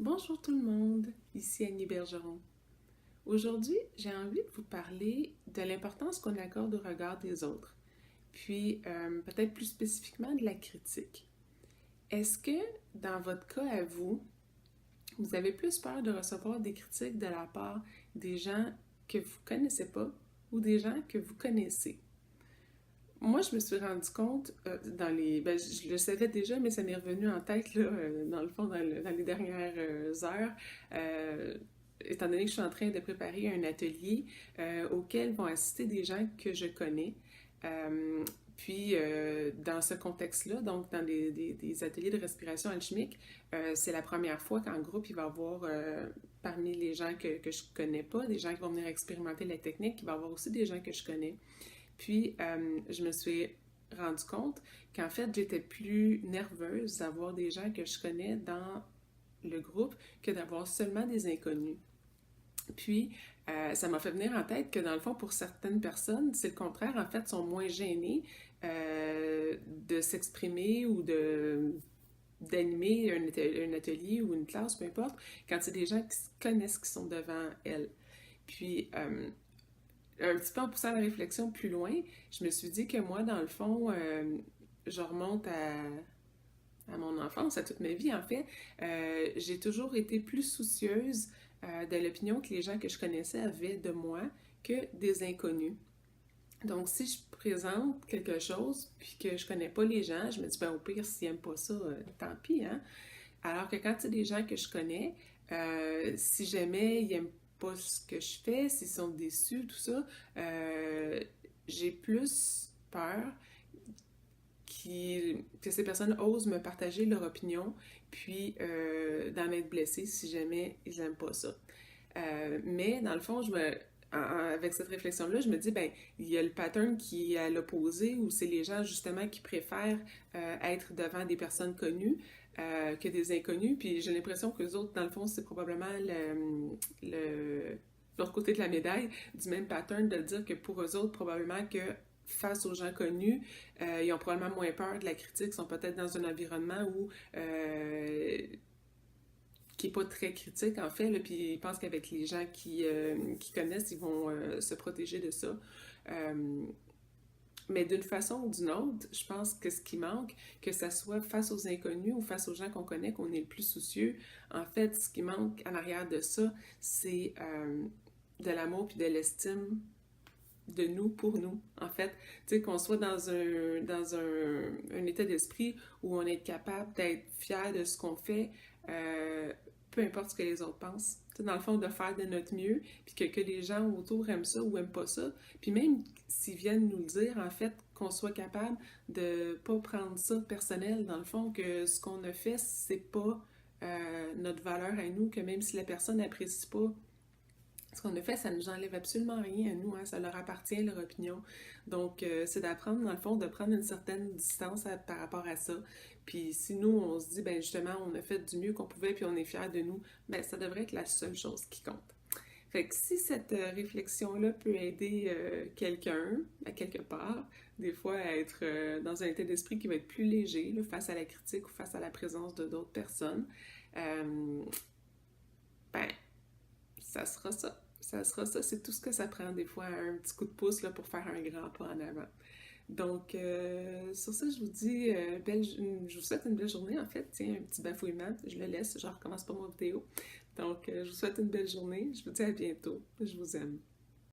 Bonjour tout le monde, ici Annie Bergeron. Aujourd'hui, j'ai envie de vous parler de l'importance qu'on accorde au regard des autres, puis peut-être plus spécifiquement de la critique. Est-ce que dans votre cas à vous, vous avez plus peur de recevoir des critiques de la part des gens que vous ne connaissez pas ou des gens que vous connaissez? Moi, je me suis rendu compte je le savais déjà, mais ça m'est revenu en tête, là, dans le fond, dans les dernières heures, euh, étant donné que je suis en train de préparer un atelier auquel vont assister des gens que je connais. Euh, dans ce contexte-là, donc dans des ateliers de respiration alchimique, c'est la première fois qu'en groupe, il va y avoir, parmi les gens que je connais pas, des gens qui vont venir expérimenter la technique, il va y avoir aussi des gens que je connais. Je me suis rendu compte qu'en fait, j'étais plus nerveuse d'avoir des gens que je connais dans le groupe que d'avoir seulement des inconnus. Ça m'a fait venir en tête que dans le fond, pour certaines personnes, c'est le contraire. En fait, sont moins gênés de s'exprimer ou d'animer un atelier ou une classe, peu importe, quand c'est des gens qui se connaissent qui sont devant elles. Puis, un petit peu en poussant la réflexion plus loin, je me suis dit que moi, dans le fond, je remonte à mon enfance, à toute ma vie en fait. J'ai toujours été plus soucieuse de l'opinion que les gens que je connaissais avaient de moi que des inconnus. Donc, si je présente quelque chose puis que je connais pas les gens, je me dis, ben au pire, s'ils aiment pas ça, tant pis, hein. Alors que quand c'est des gens que je connais, si jamais ils aiment pas ce que je fais, s'ils sont déçus, tout ça, euh, j'ai plus peur que ces personnes osent me partager leur opinion, puis d'en être blessées si jamais ils n'aiment pas ça. Mais dans le fond, avec cette réflexion-là, je me dis, ben, il y a le pattern qui est à l'opposé, où c'est les gens justement qui préfèrent être devant des personnes connues que des inconnus. Puis j'ai l'impression que les autres, dans le fond, c'est probablement l'autre côté de la médaille du même pattern de dire que pour eux autres, probablement que face aux gens connus, ils ont probablement moins peur de la critique, sont peut-être dans un environnement où qui est pas très critique en fait, là, puis ils pensent qu'avec les gens qui connaissent, ils vont se protéger de ça. Euh, mais d'une façon ou d'une autre, je pense que ce qui manque, que ça soit face aux inconnus ou face aux gens qu'on connaît, qu'on est le plus soucieux, en fait, ce qui manque en arrière de ça, c'est de l'amour puis de l'estime de nous pour nous. En fait, tu sais, qu'on soit un état d'esprit où on est capable d'être fier de ce qu'on fait, peu importe ce que les autres pensent. Tu sais, dans le fond, de faire de notre mieux, puis que les gens autour aiment ça ou aiment pas ça. Puis même s'ils viennent nous le dire, en fait, qu'on soit capable de pas prendre ça personnel, dans le fond, que ce qu'on a fait, c'est pas notre valeur à nous, que même si la personne n'apprécie pas ce qu'on a fait, ça ne nous enlève absolument rien à nous, hein, ça leur appartient, leur opinion. Donc, c'est d'apprendre, dans le fond, de prendre une certaine distance par rapport à ça. Puis si nous, on se dit, ben justement, on a fait du mieux qu'on pouvait, puis on est fiers de nous, ben ça devrait être la seule chose qui compte. Fait que si cette réflexion-là peut aider quelqu'un, à quelque part, des fois à être dans un état d'esprit qui va être plus léger, là, face à la critique ou face à la présence de d'autres personnes, euh, ben ça sera ça. Ça sera ça. C'est tout ce que ça prend, des fois, un petit coup de pouce là, pour faire un grand pas en avant. Donc, sur ça, je vous dis, je vous souhaite une belle journée. En fait, tiens, un petit bafouillement, je le laisse, je recommence pas mon vidéo. Donc, je vous souhaite une belle journée. Je vous dis à bientôt. Je vous aime.